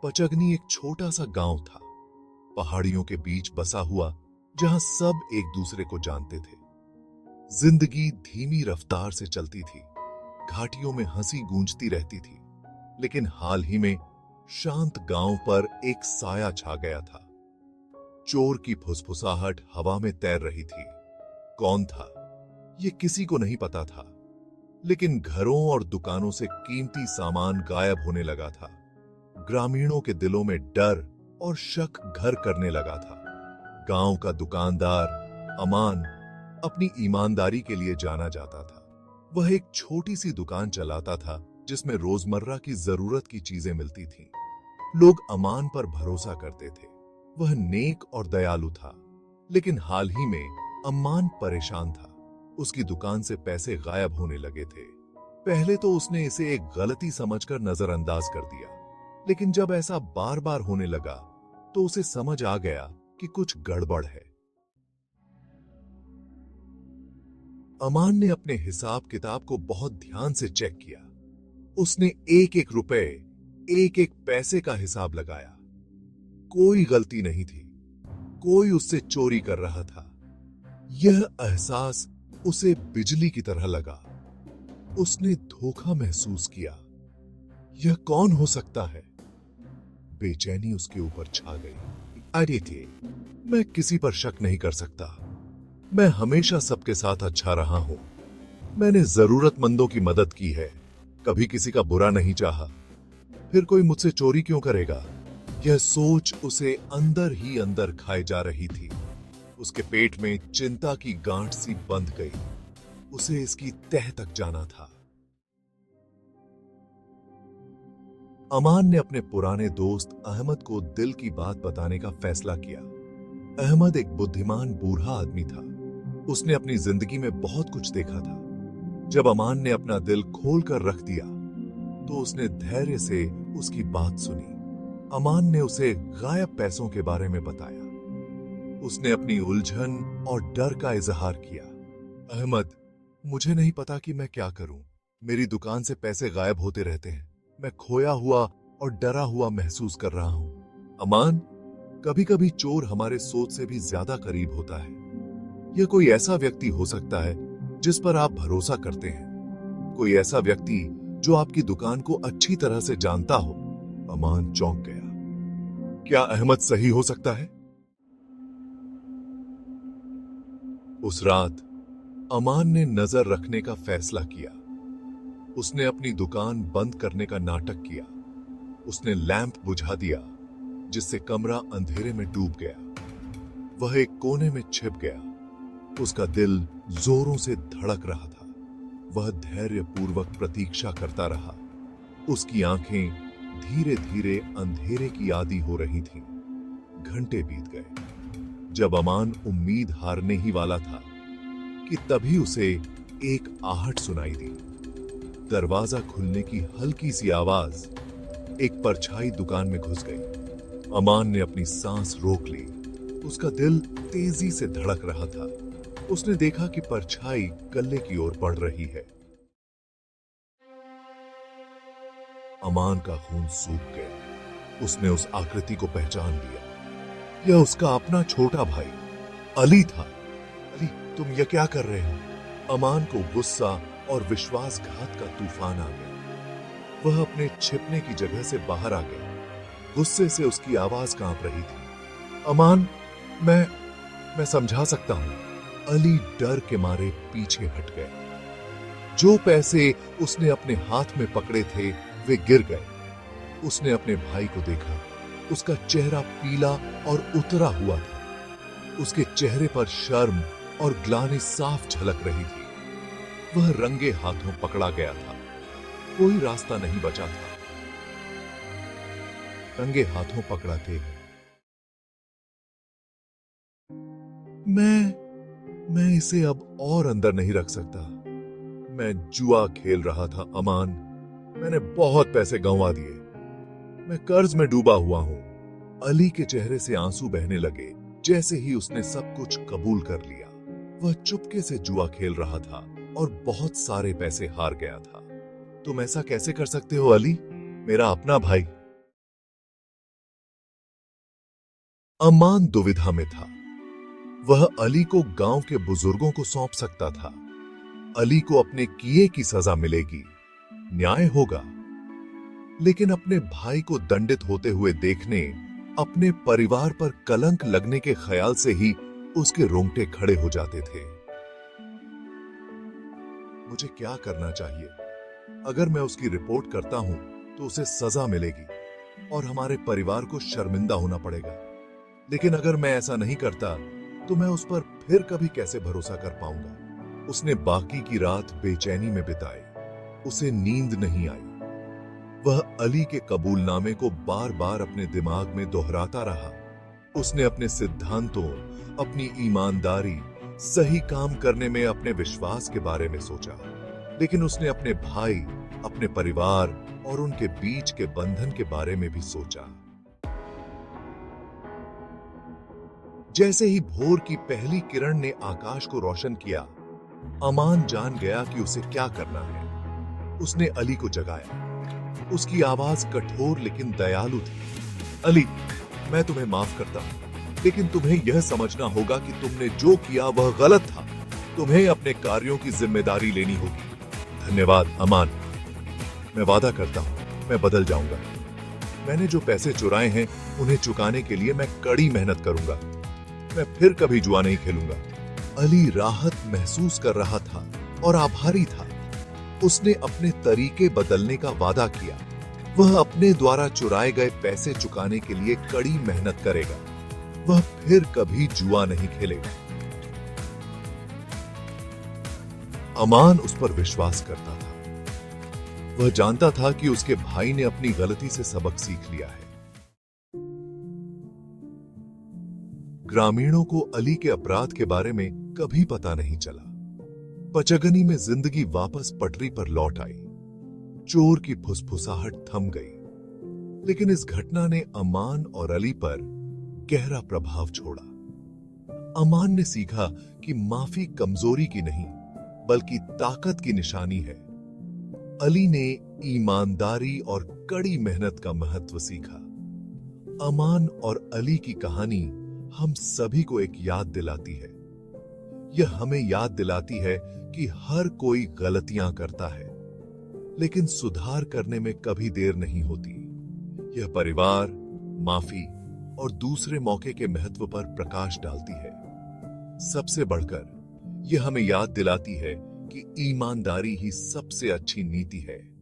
पचगनी एक छोटा सा गांव था, पहाड़ियों के बीच बसा हुआ, जहां सब एक दूसरे को जानते थे। जिंदगी धीमी रफ्तार से चलती थी, घाटियों में हंसी गूंजती रहती थी, लेकिन हाल ही में शांत गांव पर एक साया छा गया था। चोर की फुसफुसाहट हवा में तैर रही थी। कौन था, ये किसी को नहीं पता था, लेकिन घरों और दुकानों से कीमती सामान गायब होने लगा था। ग्रामीणों के दिलों में डर और शक घर करने लगा था। गांव का दुकानदार अमान अपनी ईमानदारी के लिए जाना जाता था। वह एक छोटी सी दुकान चलाता था, जिसमें रोजमर्रा की जरूरत की चीजें मिलती थीं। लोग अमान पर भरोसा करते थे। वह नेक और दयालु था, लेकिन हाल ही में अमान परेशान था। उसकी दुकान से पैसे गायब होने लगे थे। पहले तो उसने इसे एक गलती समझकर नजरअंदाज कर दिया, लेकिन जब ऐसा बार बार होने लगा तो उसे समझ आ गया कि कुछ गड़बड़ है। अमान ने अपने हिसाब किताब को बहुत ध्यान से चेक किया। उसने एक एक रुपए, एक एक पैसे का हिसाब लगाया। कोई गलती नहीं थी, कोई उससे चोरी कर रहा था। यह एहसास उसे बिजली की तरह लगा। उसने धोखा महसूस किया। यह कौन हो सकता है? बेचैनी उसके ऊपर छा गई। अरे थे, मैं किसी पर शक नहीं कर सकता। मैं हमेशा सबके साथ अच्छा रहा हूं। मैंने जरूरतमंदों की मदद की है, कभी किसी का बुरा नहीं चाहा। फिर कोई मुझसे चोरी क्यों करेगा? यह सोच उसे अंदर ही अंदर खाए जा रही थी। उसके पेट में चिंता की गांठ सी बंध गई। उसे इसकी तह तक जाना था। अमान ने अपने पुराने दोस्त अहमद को दिल की बात बताने का फैसला किया। अहमद एक बुद्धिमान बूढ़ा आदमी था। उसने अपनी जिंदगी में बहुत कुछ देखा था। जब अमान ने अपना दिल खोलकर रख दिया, तो उसने धैर्य से उसकी बात सुनी। अमान ने उसे गायब पैसों के बारे में बताया। उसने अपनी उलझन और डर का इजहार किया। अहमद, मुझे नहीं पता कि मैं क्या करूं। मेरी दुकान से पैसे गायब होते रहते हैं। मैं खोया हुआ और डरा हुआ महसूस कर रहा हूं। अमान, कभी कभी चोर हमारे सोच से भी ज्यादा करीब होता है। यह कोई ऐसा व्यक्ति हो सकता है जिस पर आप भरोसा करते हैं, कोई ऐसा व्यक्ति जो आपकी दुकान को अच्छी तरह से जानता हो। अमान चौंक गया। क्या अहमद सही हो सकता है? उस रात अमान ने नजर रखने का फैसला किया। उसने अपनी दुकान बंद करने का नाटक किया। उसने लैंप बुझा दिया, जिससे कमरा अंधेरे में डूब गया। वह एक कोने में छिप गया। उसका दिल जोरों से धड़क रहा था। वह धैर्यपूर्वक प्रतीक्षा करता रहा। उसकी आंखें धीरे धीरे अंधेरे की आदी हो रही थीं। घंटे बीत गए। जब अमान उम्मीद हारने ही वाला था कि तभी उसे एक आहट सुनाई दी। दरवाजा खुलने की हल्की सी आवाज, एक परछाई दुकान में घुस गई। अमान ने अपनी सांस रोक ली। उसका दिल तेजी से धड़क रहा था। उसने देखा कि परछाई गल्ले की ओर बढ़ रही है। अमान का खून सूख गया। उसने उस आकृति को पहचान लिया। यह उसका अपना छोटा भाई अली था। अली, तुम यह क्या कर रहे हो? अमान को गुस्सा और विश्वासघात का तूफान आ गया। वह अपने छिपने की जगह से बाहर आ गया। गुस्से से उसकी आवाज कांप रही थी। अमान, मैं समझा सकता हूं। अली डर के मारे पीछे हट गया। जो पैसे उसने अपने हाथ में पकड़े थे, वे गिर गए। उसने अपने भाई को देखा। उसका चेहरा पीला और उतरा हुआ था। उसके चेहरे पर शर्म और ग्लानि साफ झलक रही थी। वह रंगे हाथों पकड़ा गया था। कोई रास्ता नहीं बचा था। रंगे हाथों पकड़ा के मैं इसे अब और अंदर नहीं रख सकता। मैं जुआ खेल रहा था अमान। मैंने बहुत पैसे गंवा दिए। मैं कर्ज में डूबा हुआ हूं। अली के चेहरे से आंसू बहने लगे जैसे ही उसने सब कुछ कबूल कर लिया। वह चुपके से जुआ खेल रहा था और बहुत सारे पैसे हार गया था। तुम ऐसा कैसे कर सकते हो अली? मेरा अपना भाई। अमान दुविधा में था। वह अली को गांव के बुजुर्गों को सौंप सकता था। अली को अपने किए की सजा मिलेगी, न्याय होगा। लेकिन अपने भाई को दंडित होते हुए देखने, अपने परिवार पर कलंक लगने के ख्याल से ही उसके रोंगटे खड़े हो जाते थे। मुझे क्या करना चाहिए? अगर मैं उसकी रिपोर्ट करता हूं तो उसे सजा मिलेगी और हमारे परिवार को शर्मिंदा होना पड़ेगा। लेकिन अगर मैं ऐसा नहीं करता तो मैं उस पर फिर कभी कैसे भरोसा कर पाऊंगा? उसने बाकी की रात बेचैनी में बिताई। उसे नींद नहीं आई। वह अली के कबूलनामे को बार बार अपने दिमाग में दोहराता रहा। उसने अपने सिद्धांतों, अपनी ईमानदारी, सही काम करने में अपने विश्वास के बारे में सोचा। लेकिन उसने अपने भाई, अपने परिवार और उनके बीच के बंधन के बारे में भी सोचा। जैसे ही भोर की पहली किरण ने आकाश को रोशन किया, अमान जान गया कि उसे क्या करना है। उसने अली को जगाया। उसकी आवाज कठोर लेकिन दयालु थी। अली, मैं तुम्हें माफ करता हूं, लेकिन तुम्हें यह समझना होगा कि तुमने जो किया वह गलत था। तुम्हें अपने कार्यों की जिम्मेदारी लेनी होगी। धन्यवाद अमान। मैं वादा करता हूं, मैं बदल जाऊंगा। मैंने जो पैसे चुराए हैं उन्हें चुकाने के लिए मैं कड़ी मेहनत करूंगा। मैं फिर कभी जुआ नहीं खेलूंगा। अली राहत महसूस कर रहा था और आभारी था। उसने अपने तरीके बदलने का वादा किया। वह अपने द्वारा चुराए गए पैसे चुकाने के लिए कड़ी मेहनत करेगा। वह फिर कभी जुआ नहीं खेलेगा। अमान उस पर विश्वास करता था। वह जानता था कि उसके भाई ने अपनी गलती से सबक सीख लिया है। ग्रामीणों को अली के अपराध के बारे में कभी पता नहीं चला। पचगनी में जिंदगी वापस पटरी पर लौट आई। चोर की फुसफुसाहट थम गई। लेकिन इस घटना ने अमान और अली पर गहरा प्रभाव छोड़ा। अमान ने सीखा कि माफी कमजोरी की नहीं, बल्कि ताकत की निशानी है। अली ने ईमानदारी और कड़ी मेहनत का महत्व सीखा। अमान और अली की कहानी हम सभी को एक याद दिलाती है। यह हमें याद दिलाती है कि हर कोई गलतियां करता है, लेकिन सुधार करने में कभी देर नहीं होती। यह परिवार, माफी और दूसरे मौके के महत्व पर प्रकाश डालती है। सबसे बढ़कर यह हमें याद दिलाती है कि ईमानदारी ही सबसे अच्छी नीति है।